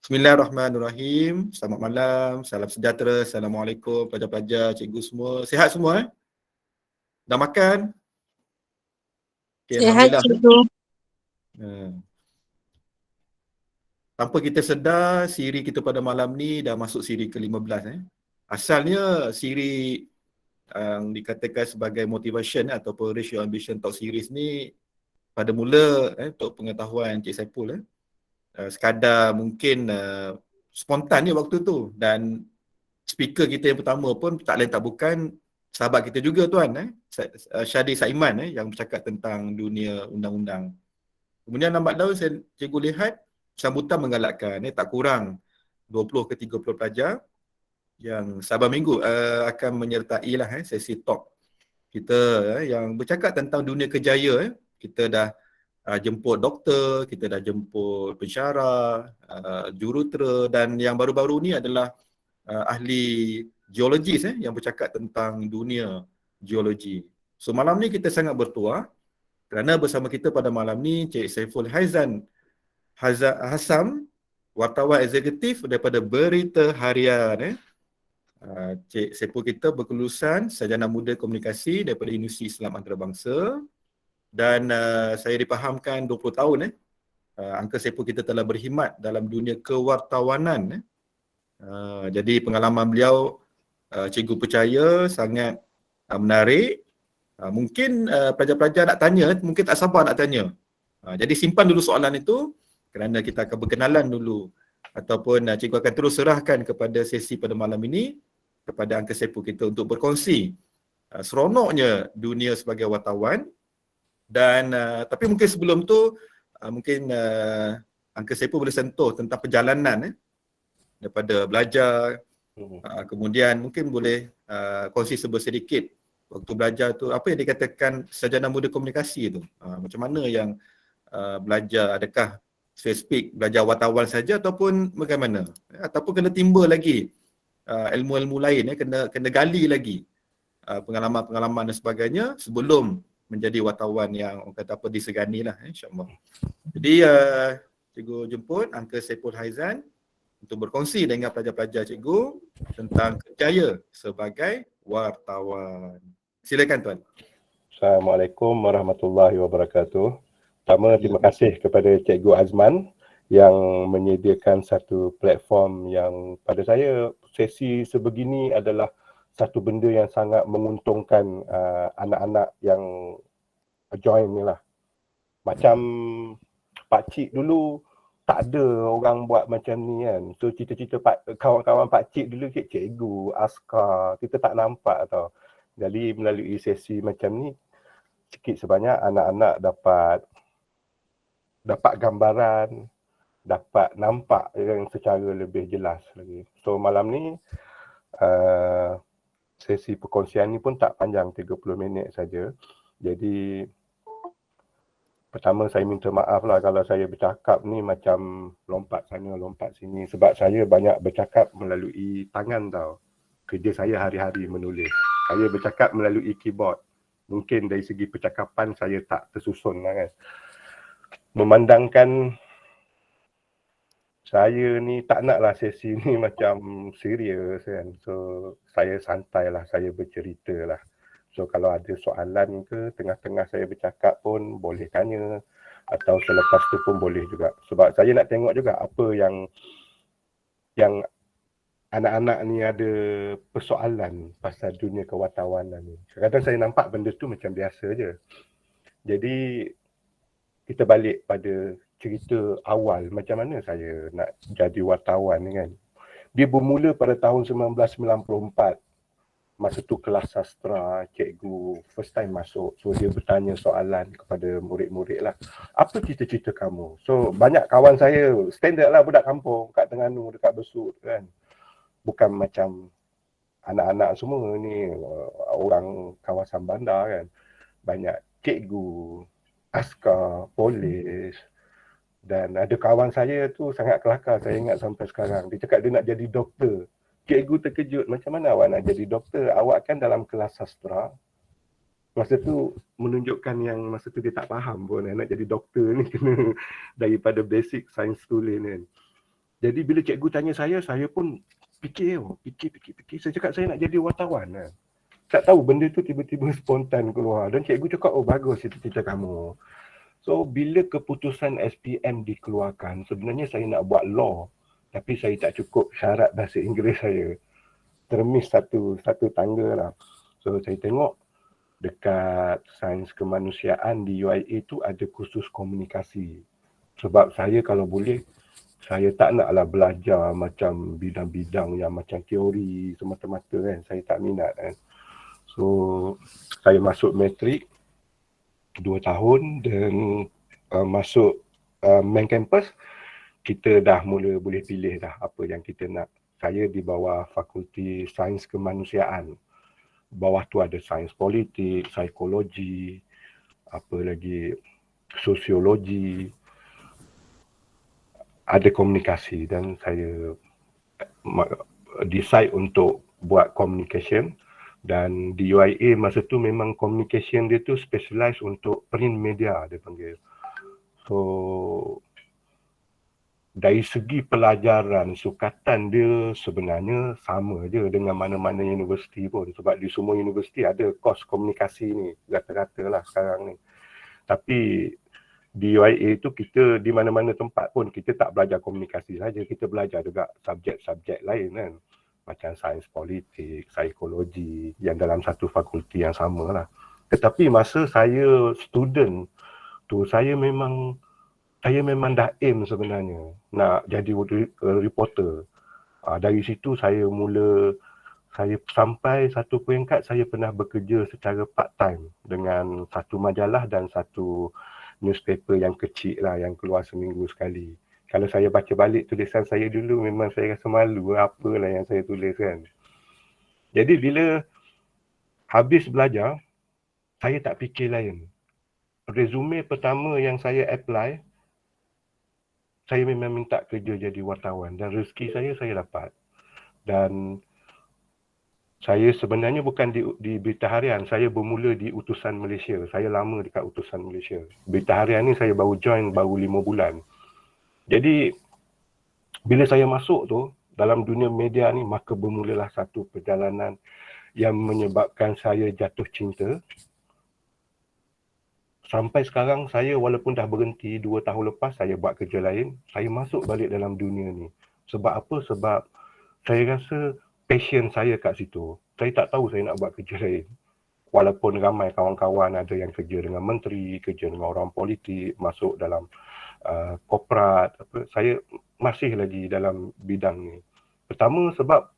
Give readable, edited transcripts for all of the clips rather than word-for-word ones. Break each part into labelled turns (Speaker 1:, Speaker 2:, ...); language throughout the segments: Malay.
Speaker 1: Bismillahirrahmanirrahim. Selamat malam, salam sejahtera, Assalamualaikum pelajar-pelajar, cikgu semua. Sihat semua? Dah makan? Okay,
Speaker 2: Sihat,
Speaker 1: Alhamdulillah.
Speaker 2: cikgu.
Speaker 1: Tanpa kita sedar, siri kita pada malam ni dah masuk siri ke-15. Asalnya siri yang dikatakan sebagai motivation ataupun ratio ambition talk series ni pada mula untuk pengetahuan Cik Saiful sekadar mungkin spontan ni waktu tu, dan speaker kita yang pertama pun tak lain tak bukan sahabat kita juga tuan Syadi Saiman yang bercakap tentang dunia undang-undang. Kemudian lambat laun cikgu lihat sambutan menggalakkan tak kurang 20 ke 30 pelajar yang sabar minggu akan menyertai sesi talk kita yang bercakap tentang dunia kerjaya. Kita dah jemput doktor, kita dah jemput pensyarah, jurutera, dan yang baru-baru ni adalah ahli geologis yang bercakap tentang dunia geologi. So malam ni kita sangat bertuah kerana bersama kita pada malam ni Cik Saiful Hassam, wartawan eksekutif daripada Berita Harian. Cik Saiful kita berkelulusan Sarjana Muda Komunikasi daripada Universiti Islam Antarabangsa, dan saya dipahamkan 20 tahun Angka Saiful kita telah berkhidmat dalam dunia kewartawanan. Jadi pengalaman beliau cikgu percaya sangat menarik. Mungkin pelajar-pelajar nak tanya, mungkin tak sabar nak tanya. Jadi simpan dulu soalan itu kerana kita akan berkenalan dulu, ataupun cikgu akan terus serahkan kepada sesi pada malam ini kepada Angka Saiful kita untuk berkongsi seronoknya dunia sebagai wartawan. Dan tapi mungkin sebelum tu mungkin Angka Saiful boleh sentuh tentang perjalanan daripada belajar, kemudian mungkin boleh kongsi sedikit waktu belajar tu, apa yang dikatakan sarjana muda komunikasi tu, macam mana yang belajar, adakah spesifik belajar wartawan saja ataupun bagaimana, ataupun kena timba lagi ilmu-ilmu lain, kena gali lagi pengalaman-pengalaman dan sebagainya sebelum menjadi wartawan yang orang kata apa disegani lah, insyaAllah. Jadi cikgu jemput Angka Saiful Haizan untuk berkongsi dengan pelajar-pelajar cikgu tentang kerjaya sebagai wartawan. Silakan tuan.
Speaker 3: Assalamualaikum warahmatullahi wabarakatuh. Pertama, terima kasih kepada Cikgu Azman yang menyediakan satu platform yang pada saya sesi sebegini adalah satu benda yang sangat menguntungkan anak-anak yang join ni lah. Macam pakcik dulu tak ada orang buat macam ni kan. So cita-cita kawan-kawan pakcik dulu cikgu, askar, kita tak nampak tau. Jadi melalui sesi macam ni sikit sebanyak anak-anak dapat gambaran, dapat nampak yang secara lebih jelas lagi. So malam ni sesi perkongsian ni pun tak panjang, 30 minit saja. Jadi pertama saya minta maaf lah kalau saya bercakap ni macam lompat sana lompat sini, sebab saya banyak bercakap melalui tangan tau. Kerja saya hari-hari menulis. Saya bercakap melalui keyboard. Mungkin dari segi percakapan saya tak tersusun lah kan. Memandangkan saya ni tak naklah sesi ni macam serius kan. So saya santai lah, saya bercerita lah. So kalau ada soalan ke tengah-tengah saya bercakap pun boleh tanya, atau selepas tu pun boleh juga. Sebab saya nak tengok juga apa yang anak-anak ni ada persoalan pasal dunia kewartawanan ni. Kadang-kadang saya nampak benda tu macam biasa je. Jadi kita balik pada cerita awal macam mana saya nak jadi wartawan ni kan. Dia bermula pada tahun 1994. Masa tu kelas sastra, cikgu first time masuk. So dia bertanya soalan kepada murid-murid lah. Apa cita-cita kamu? So banyak kawan saya, standard lah budak kampung kat Terengganu, dekat Besut kan. Bukan macam anak-anak semua ni orang kawasan bandar kan. Banyak cikgu, askar, polis. Dan ada kawan saya tu sangat kelakar, saya ingat sampai sekarang. Dia cakap dia nak jadi doktor. Cikgu terkejut, macam mana awak nak jadi doktor? Awak kan dalam kelas sastra. Masa tu menunjukkan yang masa tu dia tak faham pun nak jadi doktor ni kena daripada basic science tulis kan. Jadi bila cikgu tanya saya pun fikir. Saya cakap saya nak jadi wartawan lah. Tak tahu benda tu tiba-tiba spontan keluar. Dan cikgu cakap, oh bagus cita-cita kamu. So bila keputusan SPM dikeluarkan, sebenarnya saya nak buat law. Tapi saya tak cukup syarat bahasa Inggeris saya. Termis satu tangga lah. So saya tengok dekat sains kemanusiaan di UIA tu ada kursus komunikasi. Sebab saya kalau boleh, saya tak naklah belajar macam bidang-bidang yang macam teori semata-mata kan. Saya tak minat kan. So saya masuk matrik 2 tahun dan masuk main campus, kita dah mula boleh pilih dah apa yang kita nak. Saya di bawah Fakulti Sains Kemanusiaan. Bawah tu ada sains politik, psikologi, apa lagi, sosiologi, ada komunikasi, dan saya decide untuk buat communication. Dan di UIA masa tu memang communication dia tu specialize untuk print media dia panggil. So dari segi pelajaran sukatan dia sebenarnya sama je dengan mana-mana universiti pun, sebab di semua universiti ada kos komunikasi ni rata-rata lah sekarang ni. Tapi di UIA tu kita di mana-mana tempat pun kita tak belajar komunikasi saja, kita belajar juga subjek-subjek lain kan, macam sains politik, psikologi, yang dalam satu fakulti yang sama lah. Tetapi masa saya student tu, saya memang dah aim sebenarnya nak jadi reporter. Dari situ saya sampai satu peringkat saya pernah bekerja secara part time dengan satu majalah dan satu newspaper yang kecil lah, yang keluar seminggu sekali. Kalau saya baca balik tulisan saya dulu, memang saya rasa malu apalah yang saya tulis kan. Jadi bila habis belajar, saya tak fikir lain. Resume pertama yang saya apply, saya memang minta kerja jadi wartawan, dan rezeki saya dapat. Dan saya sebenarnya bukan di Berita Harian, saya bermula di Utusan Malaysia. Saya lama dekat Utusan Malaysia. Berita Harian ni saya baru join baru 5 bulan. Jadi bila saya masuk tu dalam dunia media ni, maka bermulalah satu perjalanan yang menyebabkan saya jatuh cinta. Sampai sekarang saya walaupun dah berhenti 2 tahun lepas, saya buat kerja lain, saya masuk balik dalam dunia ni. Sebab apa? Sebab saya rasa passion saya kat situ. Saya tak tahu saya nak buat kerja lain. Walaupun ramai kawan-kawan ada yang kerja dengan menteri, kerja dengan orang politik, masuk dalam korporat, saya masih lagi dalam bidang ni. Pertama sebab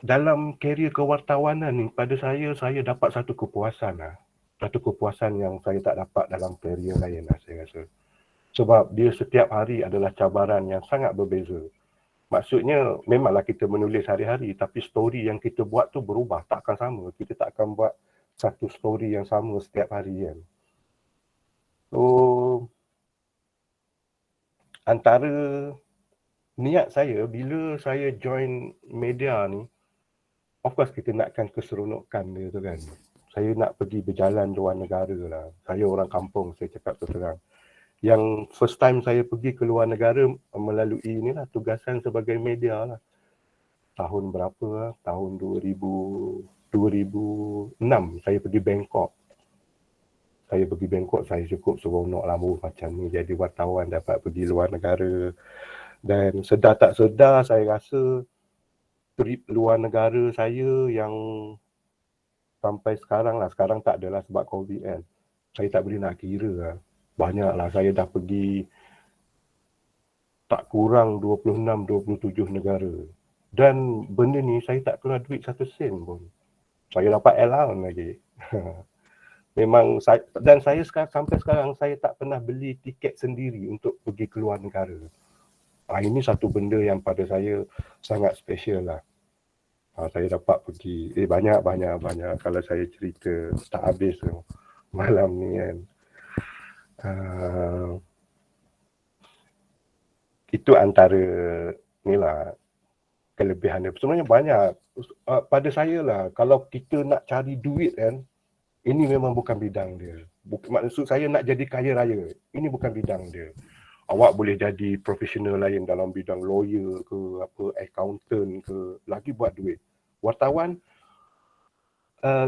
Speaker 3: dalam karier kewartawanan ni, pada saya dapat satu kepuasan lah. Satu kepuasan yang saya tak dapat dalam karier lain lah, saya rasa. Sebab dia setiap hari adalah cabaran yang sangat berbeza. Maksudnya memanglah kita menulis hari-hari, tapi story yang kita buat tu berubah, tak akan sama. Kita tak akan buat satu story yang sama setiap hari kan. So antara niat saya bila saya join media ni, of course kita nakkan keseronokan dia tu kan. Saya nak pergi berjalan luar negara lah. Saya orang kampung, saya cakap terang. Yang first time saya pergi ke luar negara melalui inilah tugasan sebagai media lah. Tahun berapa lah? Tahun 2006 saya pergi Bangkok. Saya cukup seronok lah macam ni jadi wartawan, dapat pergi luar negara. Dan sedar tak sedar saya rasa trip luar negara saya yang sampai sekarang tak adalah sebab COVID kan. Saya tak boleh nak kira lah. Banyak lah, saya dah pergi tak kurang 26-27 negara. Dan benda ni saya tak keluar duit 1 sen pun. Saya dapat allowance lagi. Memang saya sekarang, sampai sekarang saya tak pernah beli tiket sendiri untuk pergi keluar negara. Ini satu benda yang pada saya sangat special lah. Saya dapat pergi banyak kalau saya cerita tak habis malam ni kan. Itu antara ni lah kelebihan dia. Sebenarnya banyak. Pada saya lah, kalau kita nak cari duit kan, ini memang bukan bidang dia. Maksud saya nak jadi kaya raya, ini bukan bidang dia. awak boleh jadi profesional lain dalam bidang lawyer ke, apa, accountant ke, lagi buat duit. Wartawan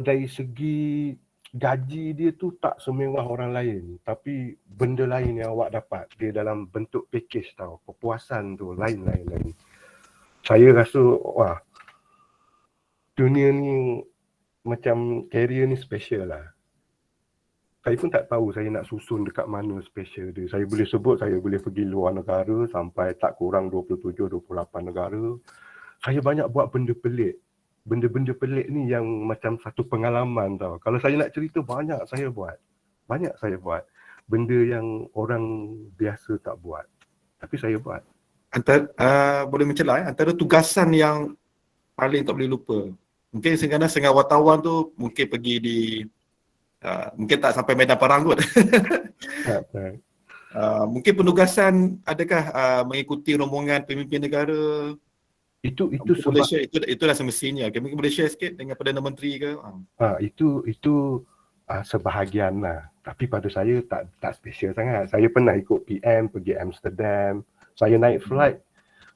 Speaker 3: dari segi gaji dia tu tak semewah orang lain, tapi benda lain yang awak dapat dia dalam bentuk package tau, kepuasan tu lain. Saya rasa wah, dunia ni macam career ni special lah. Saya pun tak tahu saya nak susun dekat mana special dia. Saya boleh sebut saya boleh pergi luar negara sampai tak kurang 27-28 negara. Saya banyak buat benda pelik. Benda-benda pelik ni yang macam satu pengalaman tau. Kalau saya nak cerita banyak saya buat. Benda yang orang biasa tak buat. Tapi saya buat.
Speaker 1: Boleh mencelah, antara tugasan yang paling tak boleh lupa. Mungkin setengah wartawan tu mungkin pergi di mungkin tak sampai medan perang kot. Mungkin penugasan adakah mengikuti rombongan pemimpin negara?
Speaker 3: Itu
Speaker 1: boleh
Speaker 3: sebab
Speaker 1: share, itulah semestinya. Okay, mungkin boleh share sikit dengan Perdana Menteri ke?
Speaker 3: Itu sebahagian lah. Tapi pada saya tak special sangat. Saya pernah ikut PM pergi Amsterdam. Saya naik flight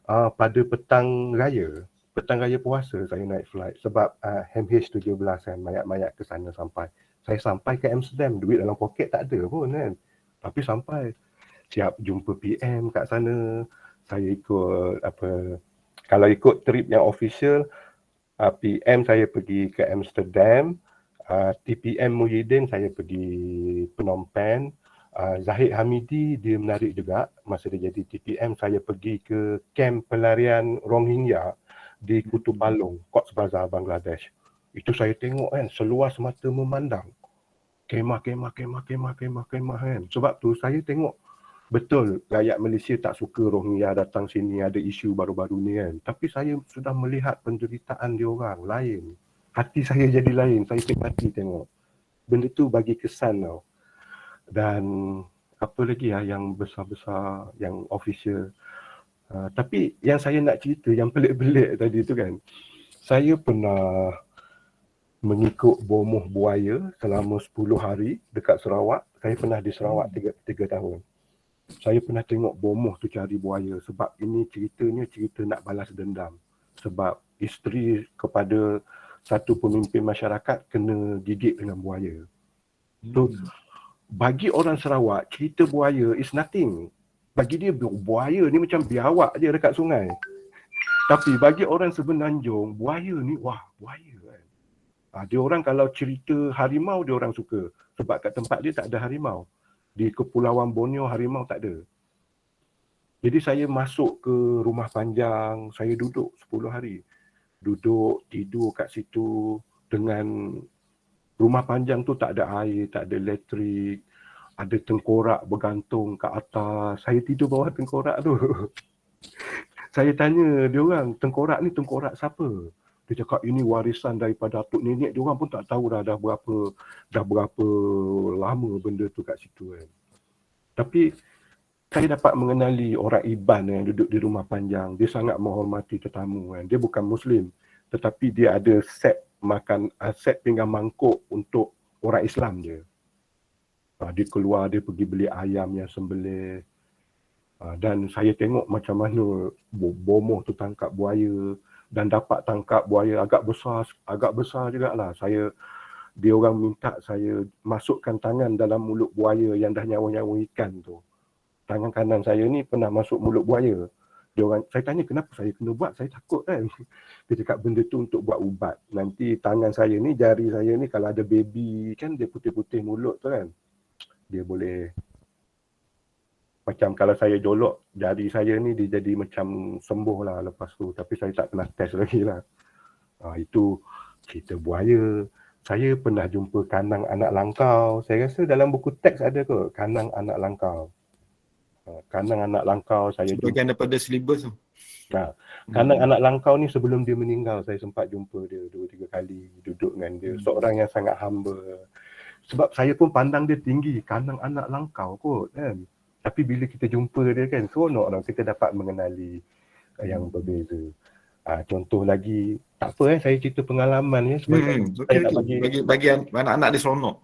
Speaker 3: pada petang raya puasa saya naik flight sebab MH17 kan, mayat-mayat ke sana sampai. Saya sampai ke Amsterdam, duit dalam poket tak ada pun kan. Tapi sampai siap jumpa PM kat sana. Saya ikut kalau ikut trip yang official, PM saya pergi ke Amsterdam, TPM Muhyiddin saya pergi Phnom Penh, Zahid Hamidi dia menarik juga masa dia jadi TPM. Saya pergi ke kamp pelarian Rohingya di Kutub Balong, Cox's Bazar, Bangladesh. Itu saya tengok kan, seluas mata memandang. Kemah kan. Sebab tu saya tengok betul rakyat Malaysia tak suka Rohingya datang sini, ada isu baru-baru ni kan. Tapi saya sudah melihat penderitaan dia orang lain. Hati saya jadi lain, saya simpati tengok. Benda tu bagi kesan tau. Dan apa lagi yang besar-besar, yang official. Tapi yang saya nak cerita, yang pelik-pelik tadi tu kan. Saya pernah mengikut bomoh buaya selama 10 hari dekat Sarawak. Saya pernah di Sarawak 3 tahun. Saya pernah tengok bomoh tu cari buaya sebab ini ceritanya cerita nak balas dendam. Sebab isteri kepada satu pemimpin masyarakat kena gigit dengan buaya. So, bagi orang Sarawak, cerita buaya is nothing. Bagi dia buaya ni macam biawak je dekat sungai. Tapi bagi orang Semenanjung, buaya ni wah, buaya kan. Dia orang kalau cerita harimau dia orang suka sebab kat tempat dia tak ada harimau. Di Kepulauan Borneo harimau tak ada. Jadi saya masuk ke Rumah Panjang, saya duduk 10 hari. Duduk, tidur kat situ dengan Rumah Panjang tu tak ada air, tak ada elektrik, ada tengkorak bergantung kat atas. Saya tidur bawah tengkorak tu. Saya tanya dia orang, tengkorak ni tengkorak siapa? Dia cakap ini warisan daripada atuk nenek. Dia orang pun tak tahu dah berapa lama benda tu kat situ kan. Tapi saya dapat mengenali orang Iban yang duduk di Rumah Panjang. Dia sangat menghormati tetamu kan. Dia bukan Muslim, tetapi dia ada set makan, set pinggan mangkuk untuk orang Islam je. Dia keluar, dia pergi beli ayam yang sembelih. Dan saya tengok macam mana bomoh tu tangkap buaya dan dapat tangkap buaya agak besar jugalah. Dia orang minta saya masukkan tangan dalam mulut buaya yang dah nyawa-nyawa ikan tu. Tangan kanan saya ni pernah masuk mulut buaya. Saya tanya kenapa saya kena buat, saya takut kan. Dia cakap benda tu untuk buat ubat. Nanti tangan saya ni, jari saya ni kalau ada baby kan dia putih-putih mulut tu kan. Dia boleh macam kalau saya jolok jari saya ni dia jadi macam sembuh lah lepas tu. Tapi saya tak pernah test lagi lah. Itu cerita buaya. Saya pernah jumpa kanang anak langkau. Saya rasa dalam buku teks ada ke kanang anak langkau. Kanang anak langkau saya jumpa.
Speaker 1: Bagian daripada silibus tu.
Speaker 3: Kanang anak langkau ni sebelum dia meninggal saya sempat jumpa dia 2-3 kali, duduk dengan dia. Seorang yang sangat humble. Sebab saya pun pandang dia tinggi, kanang anak langkau kot kan. Tapi bila kita jumpa dia kan, seronok lah kita dapat mengenali yang berbeza. Contoh lagi, tak apa saya cerita pengalaman ya.
Speaker 1: Okay. Bagi anak-anak dia seronok.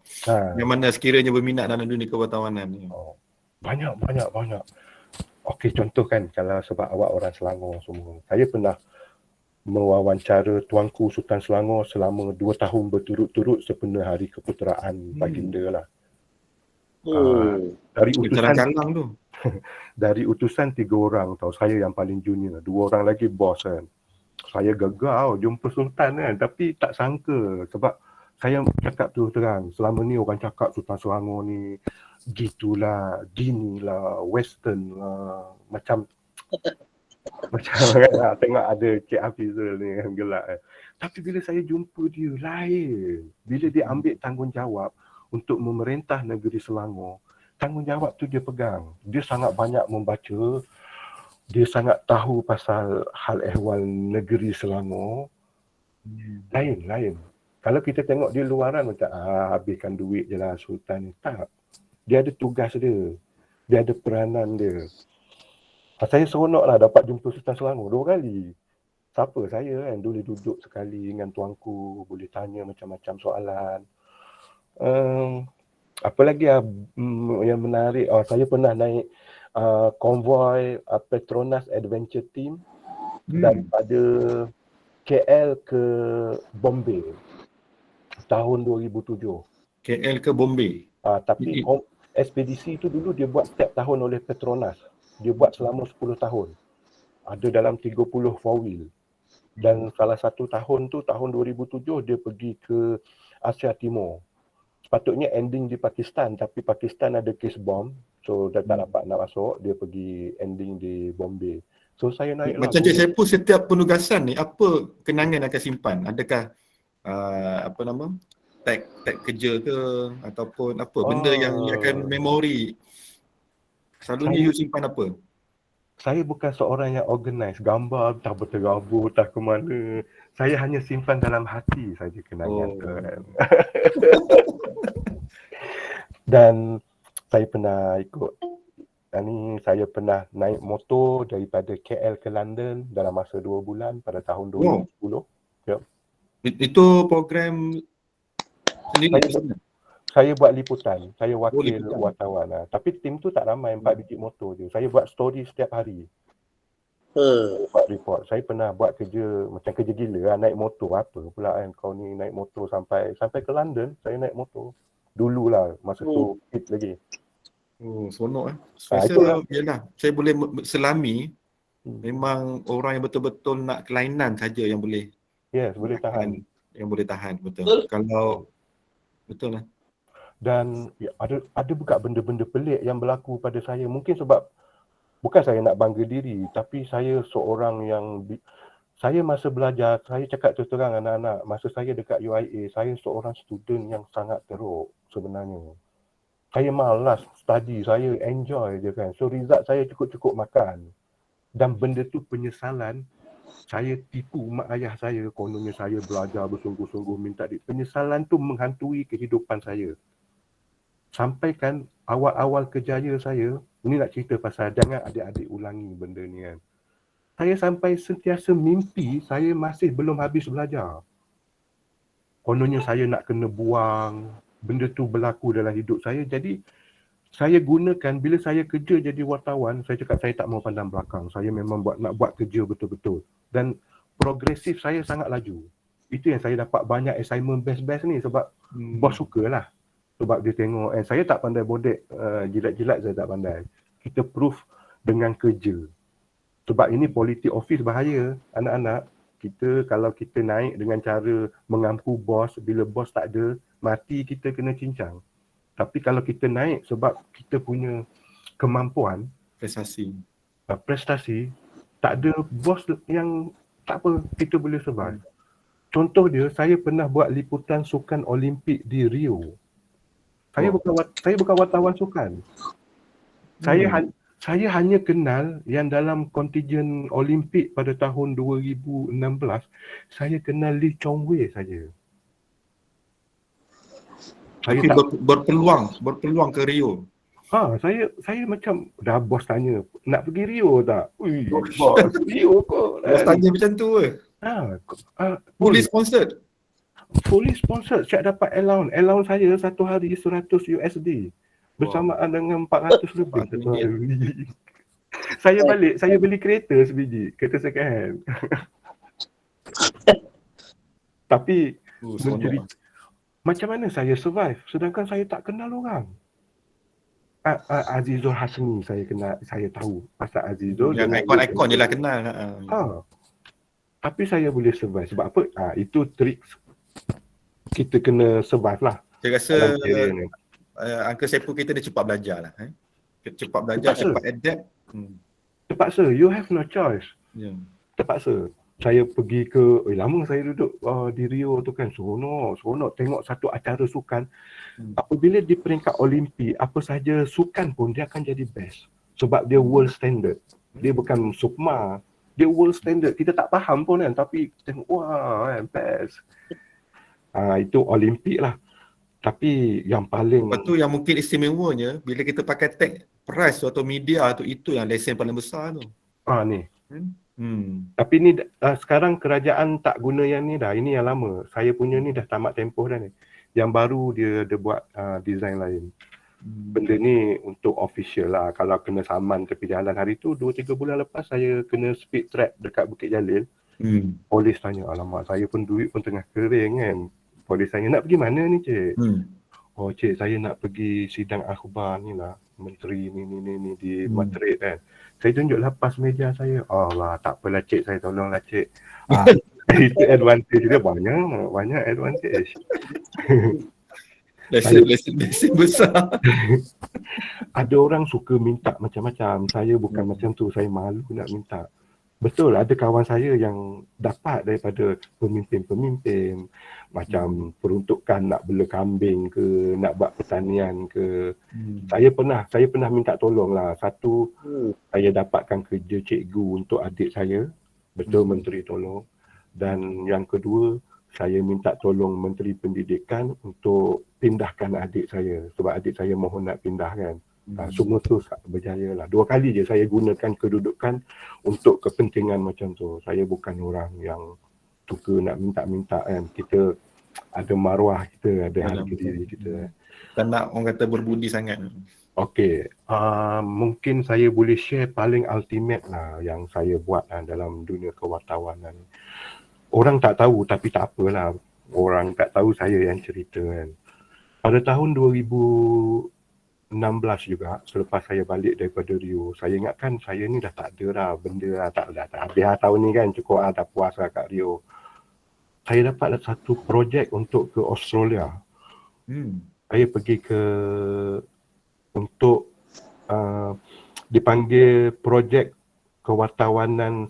Speaker 1: Yang mana sekiranya berminat dalam dunia kewartawanan ni.
Speaker 3: Banyak. okey, contoh kan, kalau sebab awak orang Selangor semua, saya pernah mewawancara Tuanku Sultan Selangor selama 2 tahun berturut-turut sempena Hari Keputeraan Baginda lah. Dari utusan
Speaker 1: Calang-calang tu.
Speaker 3: dari utusan 3 orang tau, saya yang paling junior, 2 orang lagi bos kan. Saya gagal jumpa Sultan kan, tapi tak sangka sebab saya cakap tu terang, selama ni orang cakap Sultan Selangor ni gitulah, ginilah, western lah, macam kan, tengok ada Cik Hafizul ni kan gelak kan. Tapi bila saya jumpa dia lain, bila dia ambil tanggungjawab untuk memerintah negeri Selangor, tanggungjawab tu dia pegang. Dia sangat banyak membaca, dia sangat tahu pasal hal ehwal negeri Selangor. Lain. Kalau kita tengok dia luaran macam habiskan duit je lah Sultan ni. Tak. Dia ada tugas dia. Dia ada peranan dia. Saya seronok lah dapat jumpa Sultan Selangor 2 kali. Siapa saya kan, boleh duduk sekali dengan tuanku, boleh tanya macam-macam soalan. Apa lagi yang menarik, saya pernah naik konvoi Petronas Adventure Team daripada KL ke Bombay tahun 2007.
Speaker 1: KL ke Bombay.
Speaker 3: Tapi ekspedisi itu dulu dia buat setiap tahun oleh Petronas. Dia buat selama 10 tahun. Ada dalam 30 four wheel. Dan salah satu tahun tu, tahun 2007, dia pergi ke Asia Timur. Sepatutnya ending di Pakistan, tapi Pakistan ada kes bom. So, dia tak dapat nak masuk. Dia pergi ending di Bombay. So, saya naik
Speaker 1: Macam Cik Saipul, setiap penugasan ni, apa kenangan akan simpan? Adakah tag kerja ke ataupun apa benda yang akan memori? Selalunya you simpan apa?
Speaker 3: Saya bukan seorang yang organize, gambar tak berterabur, tak ke mana. Saya hanya simpan dalam hati saja kenangan tu kan. Dan saya pernah ikut saya pernah naik motor daripada KL ke London dalam masa 2 bulan pada tahun 2010. Yep.
Speaker 1: Itu program sendiri?
Speaker 3: Saya buat liputan, saya wakil wartawan lah. Tapi tim tu tak ramai, 4 biji motor je. Saya buat story setiap hari. Buat report. Saya pernah buat kerja, macam kerja gila lah, naik motor. Apa pula kan kau ni naik motor sampai ke London, saya naik motor. Dululah, masa tu hit lagi.
Speaker 1: Seronok saya boleh selami. Memang orang yang betul-betul nak kelainan saja yang boleh.
Speaker 3: Yes, boleh tahan.
Speaker 1: Yang boleh tahan, betul. Kalau betul lah.
Speaker 3: Dan ada juga benda-benda pelik yang berlaku pada saya. Mungkin sebab bukan saya nak bangga diri, tapi saya seorang yang saya masa belajar, saya cakap terus-terang anak-anak, masa saya dekat UIA, saya seorang student yang sangat teruk sebenarnya. Saya malas study, saya enjoy je kan. So result saya cukup-cukup makan. Dan benda tu penyesalan, saya tipu mak ayah saya, kononnya saya belajar bersungguh-sungguh minta duit. Penyesalan tu menghantui kehidupan saya. Sampai kan awal-awal kerjaya saya, ini nak cerita pasal jangan adik-adik ulangi benda ni kan. Saya sampai sentiasa mimpi saya masih belum habis belajar. Kononnya saya nak kena buang, benda tu berlaku dalam hidup saya. Jadi saya gunakan bila saya kerja jadi wartawan, saya cakap saya tak mau pandang belakang. Saya memang nak buat kerja betul-betul. Dan progresif saya sangat laju. Itu yang saya dapat banyak assignment best-best ni sebab bos sukalah. Sebab dia tengok, saya tak pandai bodek, jilat-jilat saya tak pandai. Kita proof dengan kerja. Sebab ini politik office bahaya, anak-anak. Kalau kita naik dengan cara mengampu bos, bila bos tak ada, mati kita kena cincang. Tapi kalau kita naik sebab kita punya kemampuan, prestasi, tak ada bos yang tak apa, kita boleh survive. Contoh dia, saya pernah buat liputan sukan Olimpik di Rio. Saya bukan wartawan sukan. Saya hanya kenal yang dalam kontingen Olimpik pada tahun 2016, saya kenal Lee Chong Wei saja.
Speaker 1: Tapi berpeluang ke Rio.
Speaker 3: Saya macam dah bos tanya, nak pergi Rio tak? Bos, Rio kok.
Speaker 1: Bos tanya macam tu ke? Fully sponsored.
Speaker 3: Fully sponsored, siap dapat allowance. Allowance saya satu hari $100 USD. Bersamaan dengan 400 lebih satu hari. saya beli kereta sebiji, kereta second hand. Tapi
Speaker 1: Seronok.
Speaker 3: macam mana saya survive sedangkan saya tak kenal orang. Azizul Hasmi saya tahu pasal Azizul
Speaker 1: Yang
Speaker 3: dengan
Speaker 1: ikon-ikon je lah kenal.
Speaker 3: Tapi saya boleh survive sebab apa? Itu trik kita kena survive lah.
Speaker 1: Saya rasa Uncle Sepu kita dia cepat belajar lah. Cepat belajar, cepat adapt.
Speaker 3: Terpaksa, you have no choice. Terpaksa. Saya pergi ke, lama saya duduk di Rio tu kan, seronok tengok satu acara sukan. Apabila di peringkat Olimpik, apa sahaja sukan pun dia akan jadi best. Sebab dia world standard. Dia bukan sukma, dia world standard. Kita tak faham pun kan, tapi tengok, wah kan, best. Itu Olimpik lah. Tapi yang paling...
Speaker 1: Lepas tu yang mungkin istimewanya, bila kita pakai tag price tu atau media tu, itu yang lesen paling besar tu.
Speaker 3: Ni. Tapi ni sekarang kerajaan tak guna yang ni dah. Ini yang lama. Saya punya ni dah tamat tempoh dah ni. Yang baru dia buat design lain. Benda ni untuk official lah. Kalau kena saman tepi jalan hari tu, 2-3 bulan lepas saya kena speed trap dekat Bukit Jalil. Polis tanya, alamak saya pun duit pun tengah kering kan. Polis tanya, nak pergi mana ni cik? Oh cik, saya nak pergi sidang akhbar ni lah. Menteri ni di Madrid kan. Saya tunjuk lepas meja saya. Allah, tak apalah cik, saya tolonglah cik. Itu advantage dia, banyak advantage.
Speaker 1: Lesen besar.
Speaker 3: Ada orang suka minta macam-macam. Saya bukan macam tu, saya malu nak minta. Betul, ada kawan saya yang dapat daripada pemimpin-pemimpin. Macam peruntukan nak bela kambing ke, nak buat pertanian ke. Saya pernah minta tolong lah. Satu, saya dapatkan kerja cikgu untuk adik saya. Betul, menteri tolong. Dan yang kedua, saya minta tolong Menteri Pendidikan untuk pindahkan adik saya. Sebab adik saya mohon nak pindah kan. Semua tu berjaya lah. 2 kali je saya gunakan kedudukan untuk kepentingan macam tu. Saya bukan orang yang suka nak minta-minta kan. Kita ada maruah kita, ada harga diri kita.
Speaker 1: Tak nak orang kata berbudi sangat.
Speaker 3: Okey, mungkin saya boleh share paling ultimate lah yang saya buat dalam dunia kewartawanan. Orang tak tahu tapi tak apalah. Orang tak tahu saya yang cerita kan. Pada tahun 2016 juga, selepas saya balik daripada Rio, saya ingatkan saya ni dah tak ada dah benda dah, tak habis tahun ni kan, cukup dah puas lah kat Rio. Saya dapat satu projek untuk ke Australia. Saya pergi untuk dipanggil projek kewartawanan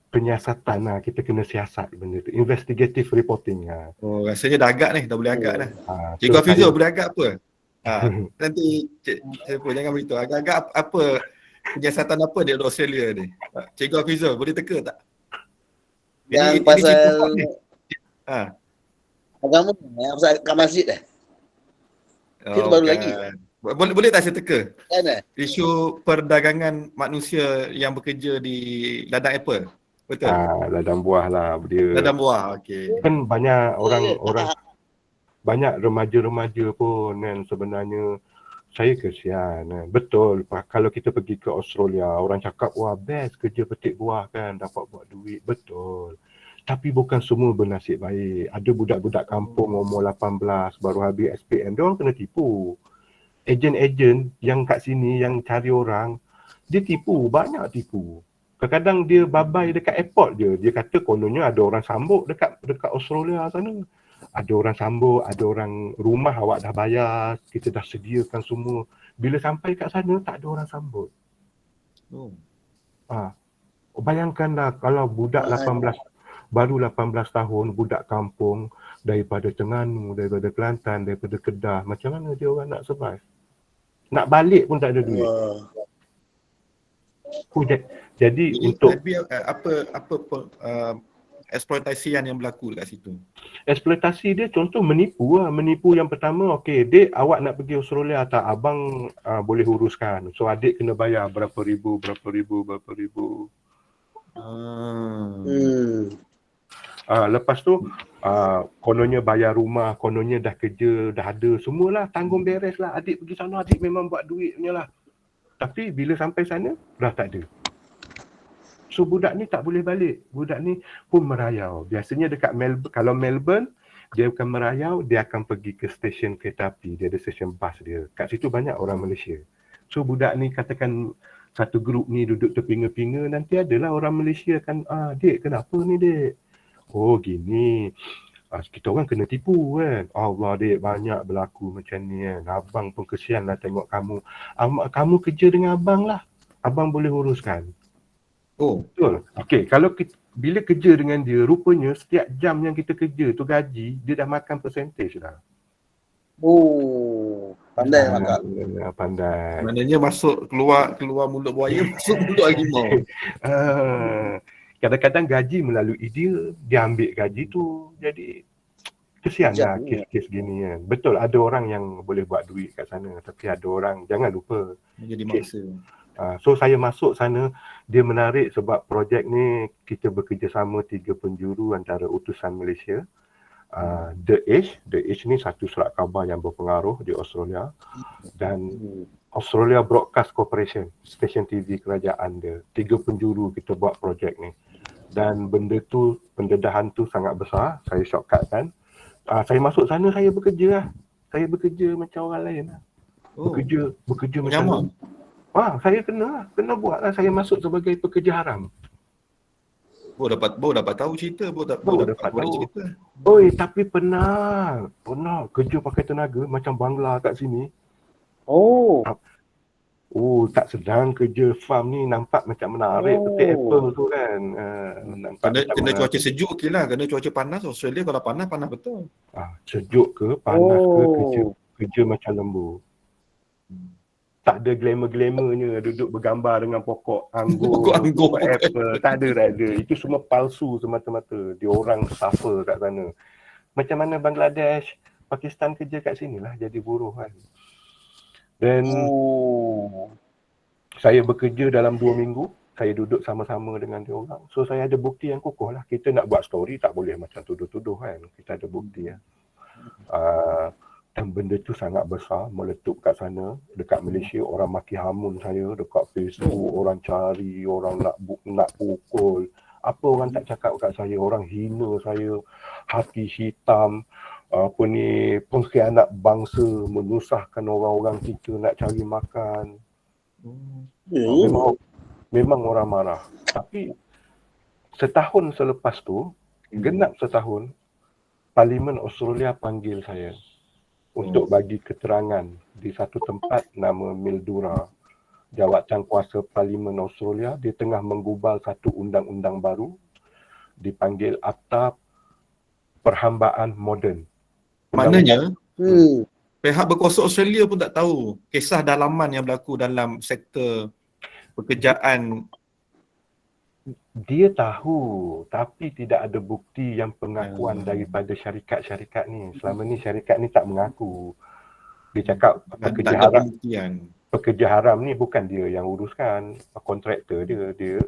Speaker 3: penyiasatan lah. Kita kena siasat benda tu, investigative reporting lah.
Speaker 1: Oh, rasanya dah agak ni, dah boleh agak dah. Cikgu Hafizul boleh agak apa? Nanti saya pun jangan beritahu agak-agak apa penyiasatan apa di Australia ni. Cikgu Hafizul boleh teka tak?
Speaker 2: Yang pasal agama pasal kat masjid dah. Itu baru lagi.
Speaker 1: Boleh tak saya teka?
Speaker 2: Kan?
Speaker 1: Isu perdagangan manusia yang bekerja di ladang apple. Betul?
Speaker 3: Ladang buah lah dia.
Speaker 1: Ladang buah, okey.
Speaker 3: Kan banyak orang banyak remaja-remaja pun kan sebenarnya. Saya kesian kan. Betul, kalau kita pergi ke Australia, orang cakap wah best kerja petik buah kan, dapat buat duit. Betul. Tapi bukan semua bernasib baik. Ada budak-budak kampung umur 18 baru habis SPM, dia orang kena tipu. Ejen-ejen yang kat sini yang cari orang, dia tipu, banyak tipu. Kadang-kadang dia babai dekat airport je. Dia kata kononnya ada orang sambut dekat Australia sana. Ada orang sambut, ada orang rumah awak dah bayar, kita dah sediakan semua. Bila sampai kat sana tak ada orang sambut. Bayangkanlah kalau budak 18 baru 18 tahun, budak kampung daripada Terengganu, daripada Kelantan, daripada Kedah, macam mana dia orang nak survive? Nak balik pun tak ada duit. Jadi untuk
Speaker 1: apa eksploitasi yang berlaku dekat situ?
Speaker 3: Eksploitasi dia contoh menipu lah. Menipu yang pertama, okey, dek awak nak pergi Australia tak? Abang boleh uruskan. So adik kena bayar berapa ribu. Lepas tu kononnya bayar rumah, kononnya dah kerja, dah ada semualah, tanggung beres lah. Adik pergi sana, adik memang buat duit punya lah. Tapi bila sampai sana, dah tak ada. So budak ni tak boleh balik. Budak ni pun merayau. Biasanya dekat Melbourne, kalau Melbourne, dia akan merayau, dia akan pergi ke stesen kereta api. Dia ada stesen bas dia. Kat situ banyak orang Malaysia. So budak ni katakan satu grup ni duduk terpinga-pinga, nanti adalah orang Malaysia kan, dek kenapa ni dek? Oh gini, kita orang kena tipu kan. Allah dek, banyak berlaku macam ni kan. Abang pun kesian lah tengok kamu. Kamu kerja dengan abang lah. Abang boleh uruskan.
Speaker 1: Oh,
Speaker 3: Betul. Okey, kalau bila kerja dengan dia, rupanya setiap jam yang kita kerja tu gaji, dia dah makan percentage dah.
Speaker 2: Oh, pandai makan.
Speaker 3: Pandai.
Speaker 1: maknanya masuk keluar mulut buaya, masuk mulut harimau.
Speaker 3: Kadang-kadang gaji melalui dia ambil gaji tu. Jadi kesian lah
Speaker 2: Sekejap ni.
Speaker 3: kes-kes gini kan. Betul, ada orang yang boleh buat duit kat sana, tapi ada orang, jangan lupa.
Speaker 1: Jadi mangsa.
Speaker 3: So saya masuk sana, dia menarik sebab projek ni kita bekerjasama 3 penjuru antara utusan Malaysia, The Age ni satu surat khabar yang berpengaruh di Australia, dan Australia Broadcast Corporation, stesen TV kerajaan dia. 3 penjuru kita buat projek ni. Dan pendedahan tu sangat besar, saya shortcut kan. Saya masuk sana, saya bekerja lah. Saya bekerja macam orang lain lah.
Speaker 1: Oh,
Speaker 3: Bekerja
Speaker 1: menyamar.
Speaker 3: macam saya kena buat lah. Saya masuk sebagai pekerja haram.
Speaker 1: Baru dapat tahu cerita,
Speaker 3: Baru dapat
Speaker 1: boleh
Speaker 3: tahu.
Speaker 1: cerita.
Speaker 3: Oi, tapi pernah kerja pakai tenaga macam bangla kat sini.
Speaker 2: Oh,
Speaker 3: Tak sedang kerja farm ni, nampak macam menarik petik apple tu kan. Nampak
Speaker 1: Kena
Speaker 3: macam menarik.
Speaker 1: cuaca sejuk okey lah, kena cuaca panas. Australia kalau panas betul.
Speaker 3: Sejuk ke, panas ke, kerja macam lembu. Tak ada glamour-glamournya, duduk bergambar dengan pokok anggur,
Speaker 1: Pokok anggur.
Speaker 3: pokok apple. Tak ada. Itu semua palsu semata-mata. Dia orang suffer kat sana. Macam mana Bangladesh, Pakistan kerja kat sini lah jadi buruh kan. Dan saya bekerja dalam 2 minggu, saya duduk sama-sama dengan dia orang. So saya ada bukti yang kukuh lah. Kita nak buat story tak boleh macam tuduh-tuduh kan. Kita ada bukti ya. Dan benda tu sangat besar, meletup kat sana. Dekat Malaysia orang maki hamun saya, dekat Facebook orang cari, orang nak pukul. Apa orang tak cakap kat saya, orang hina saya, hati hitam, pengkhianat bangsa, menyusahkan orang-orang kita nak cari makan. Memang orang marah. Tapi setahun selepas tu, genap setahun, Parlimen Australia panggil saya untuk bagi keterangan di satu tempat nama Mildura. Jawatan kuasa Parlimen Australia, dia tengah menggubal satu undang-undang baru dipanggil Akta Perhambaan Moden.
Speaker 1: Maknanya pihak berkuasa Australia pun tak tahu kisah dalaman yang berlaku dalam sektor pekerjaan.
Speaker 3: Dia tahu, tapi tidak ada bukti yang pengakuan daripada syarikat-syarikat ni. Selama ni syarikat ni tak mengaku. Dia cakap pekerja haram ni bukan dia yang uruskan, kontraktor dia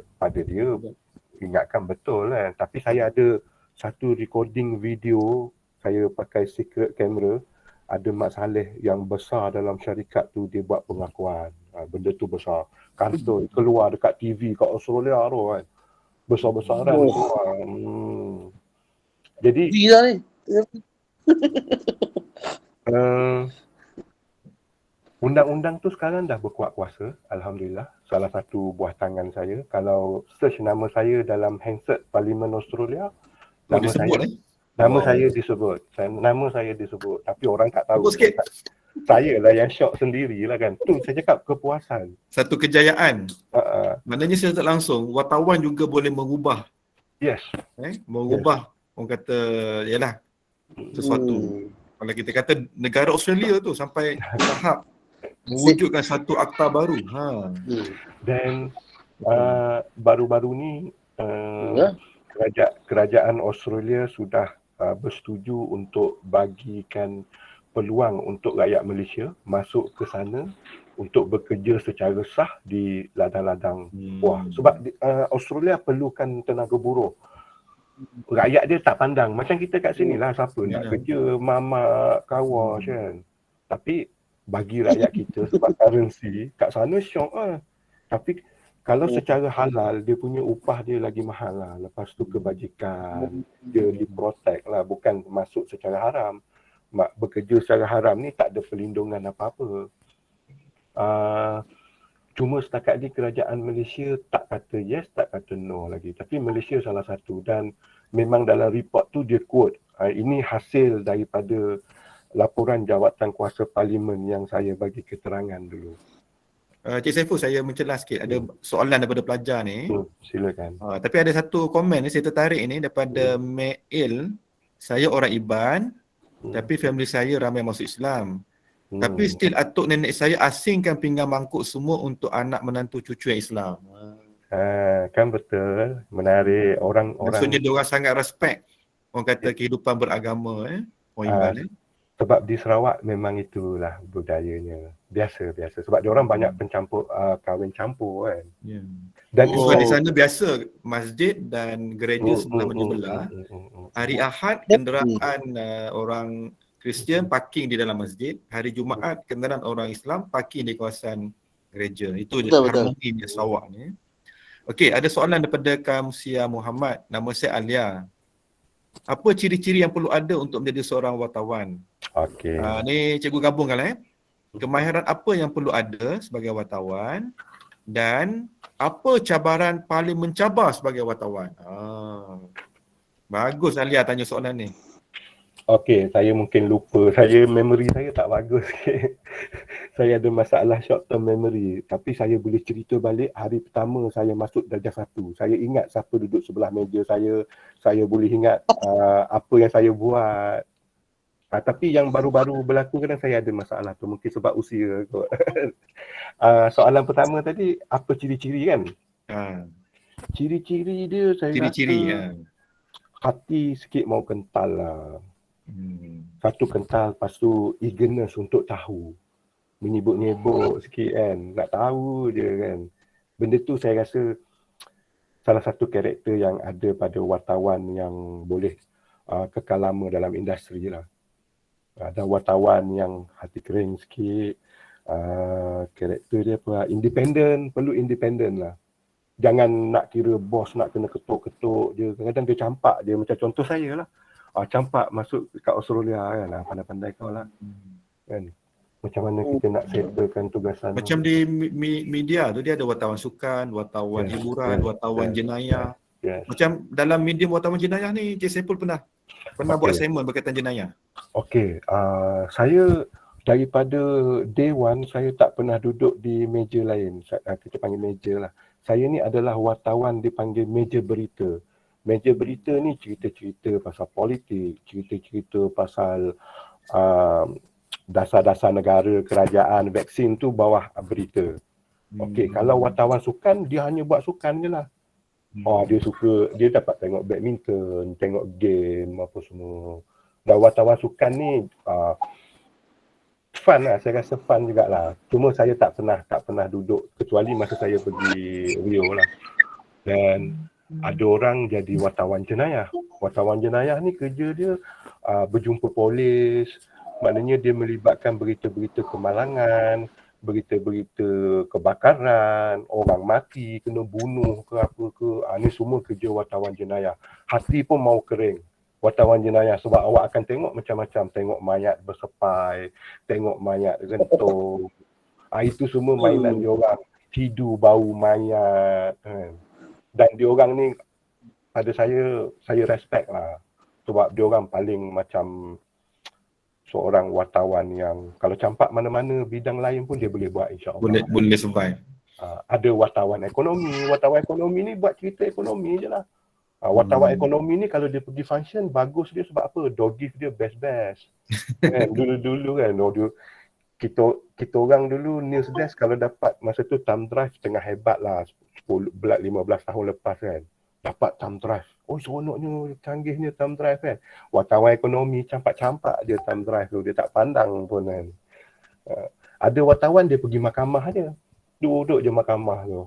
Speaker 3: ingatkan betul kan. Tapi saya ada satu recording video, saya pakai secret camera, ada Mat Saleh yang besar dalam syarikat tu, dia buat pengakuan. Benda tu besar. Kantoi keluar dekat TV kat Australia tu kan. Besar-besaran keluar. Jadi
Speaker 2: gila ni.
Speaker 3: Undang-undang tu sekarang dah berkuat kuasa, alhamdulillah. Salah satu buah tangan saya. Kalau search nama saya dalam handset Parlimen Australia, nama saya disebut. Nama saya disebut. Tapi orang tak tahu. Saya lah yang shock sendirilah kan. Tu saya cakap kepuasan.
Speaker 1: Satu kejayaan. Maknanya secara tak langsung wartawan juga boleh mengubah.
Speaker 3: Yes.
Speaker 1: Mengubah orang kata yalah sesuatu. Kalau kita kata negara Australia tu sampai tahap mewujudkan satu akta baru.
Speaker 3: Dan baru-baru ni kerajaan Australia sudah bersetuju untuk bagikan peluang untuk rakyat Malaysia masuk ke sana untuk bekerja secara sah di ladang-ladang buah. Sebab Australia perlukan tenaga buruh. Rakyat dia tak pandang. Macam kita kat sini lah, siapa nak kerja mamak, kawas kan. Tapi bagi rakyat kita sebab currency kat sana syok lah. Tapi kalau secara halal, dia punya upah dia lagi mahal lah. Lepas tu kebajikan, dia diprotect lah, bukan masuk secara haram. Bekerja secara haram ni tak ada perlindungan apa-apa. Cuma setakat ni kerajaan Malaysia tak kata yes, tak kata no lagi. Tapi Malaysia salah satu, dan memang dalam report tu dia quote, ini hasil daripada laporan jawatan kuasa parlimen yang saya bagi keterangan dulu.
Speaker 1: Cik Saiful, saya mencelah sikit. Ada soalan daripada pelajar ni.
Speaker 3: Silakan.
Speaker 1: Tapi ada satu komen ni saya tertarik ni daripada Mail. Saya orang Iban, tapi family saya ramai masuk Islam. Tapi still atuk nenek saya asingkan pinggan mangkuk semua untuk anak menantu cucu yang Islam.
Speaker 3: Kan betul. Menarik. Orang
Speaker 1: Maksudnya dia orang sangat respect orang kata kehidupan beragama orang Iban
Speaker 3: sebab di Sarawak memang itulah budayanya. Biasa. Sebab dia orang banyak pencampur, kahwin campur kan. Dan
Speaker 1: di sana biasa masjid dan gereja sebelah menyebelah. Hari Ahad kenderaan orang Kristian parking di dalam masjid. Hari Jumaat kenderaan orang Islam parking di kawasan gereja. Itu harmoni di Sarawak ni. Okey, ada soalan daripada Kamsia Muhammad. Nama saya Alia. Apa ciri-ciri yang perlu ada untuk menjadi seorang wartawan?
Speaker 3: Okey.
Speaker 1: Ni cikgu gabungkan Kemahiran apa yang perlu ada sebagai wartawan dan apa cabaran paling mencabar sebagai wartawan? Bagus Alia tanya soalan ni.
Speaker 3: Okey, saya mungkin lupa. Memory saya tak bagus sikit. Saya ada masalah short term memory. Tapi saya boleh cerita balik hari pertama saya masuk darjah 1. Saya ingat siapa duduk sebelah meja saya. Saya boleh ingat apa yang saya buat. Tapi yang baru-baru berlaku kadang saya ada masalah tu. Mungkin sebab usia kot. Soalan pertama tadi, apa ciri-ciri kan? Ciri-ciri dia saya rasa hati sikit mau kental lah. Satu kental, lepas tu eagerness untuk tahu. Menyebut-nyebut sikit kan, nak tahu je kan. Benda tu saya rasa salah satu karakter yang ada pada wartawan yang boleh kekal lama dalam industri lah. Ada wartawan yang hati kering sikit, karakter dia independen, perlu independen lah. Jangan nak kira bos nak kena ketuk-ketuk dia. Kadang-kadang dia campak dia, macam contoh saya lah. Campak masuk kat Australia kan, pandai-pandai kau lah kan. Macam mana kita nak settlekan tugasan.
Speaker 1: Macam di media tu dia ada wartawan sukan, wartawan hiburan, wartawan jenayah. Macam dalam medium wartawan jenayah ni Cik Saiful pernah buat assignment berkaitan jenayah. Okey,
Speaker 3: saya daripada day one saya tak pernah duduk di meja lain. Kita panggil meja lah. Saya ni adalah wartawan dipanggil meja berita. Meja berita ni cerita-cerita pasal politik, cerita-cerita pasal dasar-dasar negara, kerajaan, vaksin tu bawah berita. Okey, kalau wartawan sukan, dia hanya buat sukan je lah. Dia suka, dia dapat tengok badminton, tengok game, apa semua. Dan wartawan sukan ni fun lah, saya rasa fun jugalah. Cuma saya tak pernah duduk, kecuali masa saya pergi Rio lah. Dan ada orang jadi wartawan jenayah. Wartawan jenayah ni kerja dia berjumpa polis, maknanya dia melibatkan berita-berita kemalangan, berita-berita kebakaran, orang mati, kena bunuh ke apa ke. Ni semua kerja wartawan jenayah. Hati pun mau kering wartawan jenayah sebab awak akan tengok macam-macam. Tengok mayat bersepai, tengok mayat rentung. Itu semua mainan diorang. Hidu bau mayat kan. Dan diorang ni pada saya respect lah. Sebab diorang paling macam seorang wartawan yang kalau campak mana-mana bidang lain pun dia boleh buat, insya-Allah.
Speaker 1: Boleh survive.
Speaker 3: Ada wartawan ekonomi ni buat cerita ekonomi je lah. Wartawan ekonomi ni kalau dia pergi function bagus dia sebab apa? Door gift dia best-best. Kan dulu kan kita orang dulu news desk kalau dapat masa tu thumb drive tengah hebat lah, 10 15 tahun lepas kan. Dapat thumb drive. Seronoknya, canggihnya thumb drive kan. Wartawan ekonomi campak-campak dia thumb drive tu, dia tak pandang pun kan. Ada wartawan dia pergi mahkamah je. Duduk je mahkamah tu.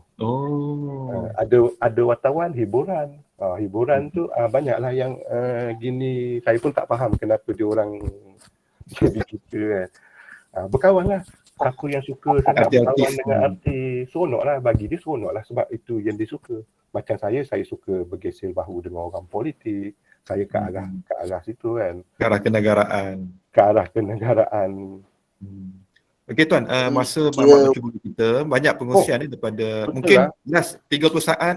Speaker 3: Ada wartawan hiburan. Hiburan tu banyaklah yang gini, saya pun tak faham kenapa dia orang jadi gitu kan. Berkawan lah. Siapa yang suka sangat berkawan
Speaker 1: Artis.
Speaker 3: dengan artis, seronok lah, bagi dia seronok lah sebab itu yang dia suka. Macam saya suka bergesel bahu dengan orang politik, saya ke arah situ kan,
Speaker 1: Ke arah kenegaraan.
Speaker 3: ke arah kenegaraan.
Speaker 1: Okey Tuan, masa
Speaker 2: Kira-
Speaker 1: mamat bercubung kita, banyak pengungsian ni daripada
Speaker 3: betul
Speaker 1: mungkin
Speaker 3: lah.
Speaker 1: last 30 saat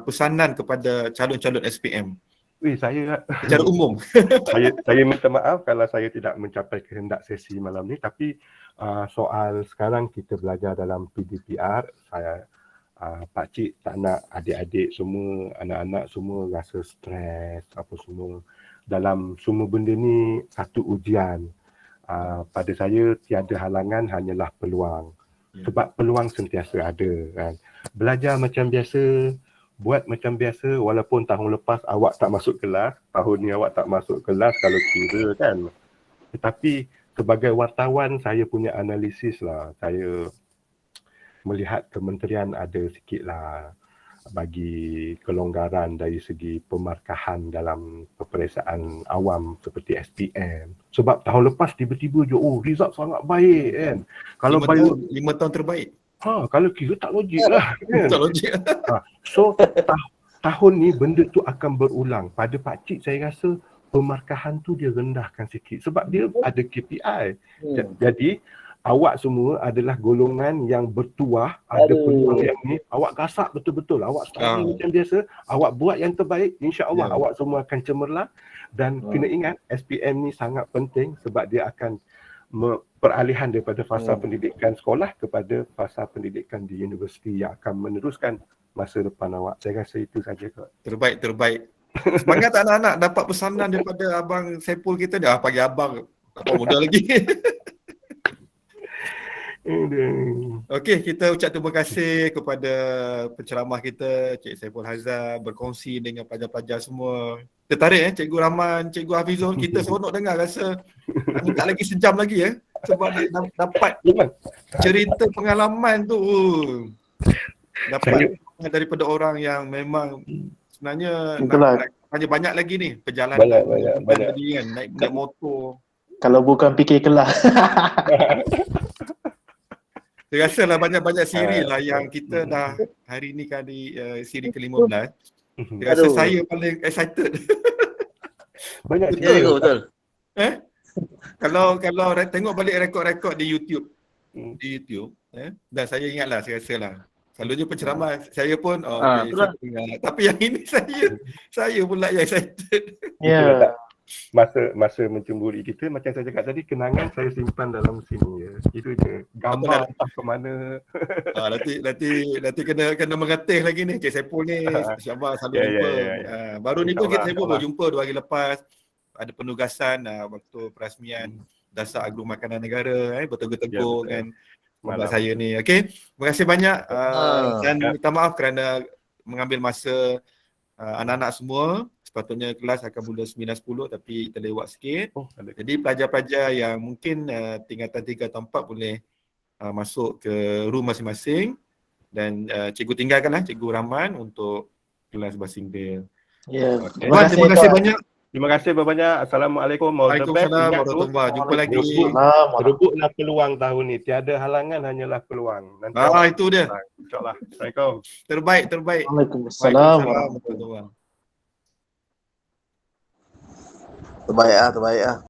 Speaker 1: pesanan kepada calon-calon SPM
Speaker 3: Saya
Speaker 1: secara umum.
Speaker 3: saya minta maaf kalau saya tidak mencapai kehendak sesi malam ni, tapi soal sekarang kita belajar dalam PDPR, saya pakcik tak nak adik-adik semua, anak-anak semua rasa stres apa semua. Dalam semua benda ni satu ujian. Pada saya tiada halangan, hanyalah peluang. Sebab peluang sentiasa ada kan. Belajar macam biasa, buat macam biasa, walaupun tahun lepas awak tak masuk kelas, tahun ni awak tak masuk kelas kalau kira kan. Tetapi sebagai wartawan saya punya analisis lah, saya melihat kementerian ada sikit lah bagi kelonggaran dari segi pemarkahan dalam peperiksaan awam seperti SPM. Sebab tahun lepas tiba-tiba je, result sangat baik kan. Kalau
Speaker 1: 5 tahun terbaik.
Speaker 3: kalau kira tak logik lah kan.
Speaker 1: Tak logik.
Speaker 3: So tahun ni benda tu akan berulang. Pada pakcik saya rasa pemarkahan tu dia rendahkan sikit sebab dia ada KPI. Jadi awak semua adalah golongan yang bertuah, ada peluang yang ni, awak gasak betul-betul, awak study macam biasa, awak buat yang terbaik, insya-Allah awak semua akan cemerlang. Dan kena ingat SPM ni sangat penting sebab dia akan peralihan daripada fasa pendidikan sekolah kepada fasa pendidikan di universiti yang akan meneruskan masa depan awak. Saya rasa itu saja kot.
Speaker 1: Terbaik. Semangat anak-anak dapat pesanan daripada Abang Saiful kita ni. Pagi abang, tak muda lagi. Okey, kita ucap terima kasih kepada penceramah kita, Cik Saiful Hazar, berkongsi dengan pelajar-pelajar semua. Tertarik Cikgu Rahman, Cikgu Hafizul, kita seronok dengar, rasa tak lagi sejam lagi sebab dapat cerita pengalaman tu. Dapat daripada orang yang memang sebenarnya hanya banyak lagi ni perjalanan
Speaker 3: banyak.
Speaker 1: Kan, naik motor.
Speaker 4: Kalau bukan fikir kelas.
Speaker 1: Saya rasa lah banyak-banyak siri lah yang kita dah hari ni kali siri ke-15. Saya rasa saya paling excited.
Speaker 3: Banyak
Speaker 2: Betul.
Speaker 1: Kalau tengok balik rekod-rekod di YouTube. Dan saya ingatlah, saya rasa lah. Selalunya penceramah saya pun saya ingat. Tapi yang ini saya pula yang excited.
Speaker 4: Ya.
Speaker 3: Masa mencemburi kita, macam saya cakap tadi, kenangan saya simpan dalam sini ya. Itu je. Gambar entah ke mana.
Speaker 1: Nanti kena mengatih lagi ni. Cik Saiful ni insya-Allah selalu jumpa. Baru ni pun kita Saiful berjumpa 2 hari lepas. Ada penugasan waktu perasmian Dasar Agro Makanan Negara, betul-betul kan buat saya ni. Okey, terima kasih banyak dan minta maaf kerana mengambil masa anak-anak semua. Sepatutnya kelas akan mula 9.10 tapi terlewat sikit. Jadi pelajar-pelajar yang mungkin tingkatan 3 atau 4 boleh masuk ke room masing-masing dan cikgu tinggalkanlah Cikgu Rahman untuk kelas Bahasa Inggeris.
Speaker 4: Ya.
Speaker 1: Terima kasih banyak.
Speaker 3: Terima kasih banyak. Assalamualaikum.
Speaker 1: Waalaikumsalam warahmatullahi wabarakatuh. Jumpa lagi.
Speaker 3: Rebutlah peluang tahun ni. Tiada halangan, hanyalah peluang. Nanti
Speaker 1: itu dia.
Speaker 3: InsyaAllah. Assalamualaikum.
Speaker 1: Terbaik.
Speaker 4: Waalaikumsalam warahmatullahi wabarakatuh.
Speaker 2: Terbaik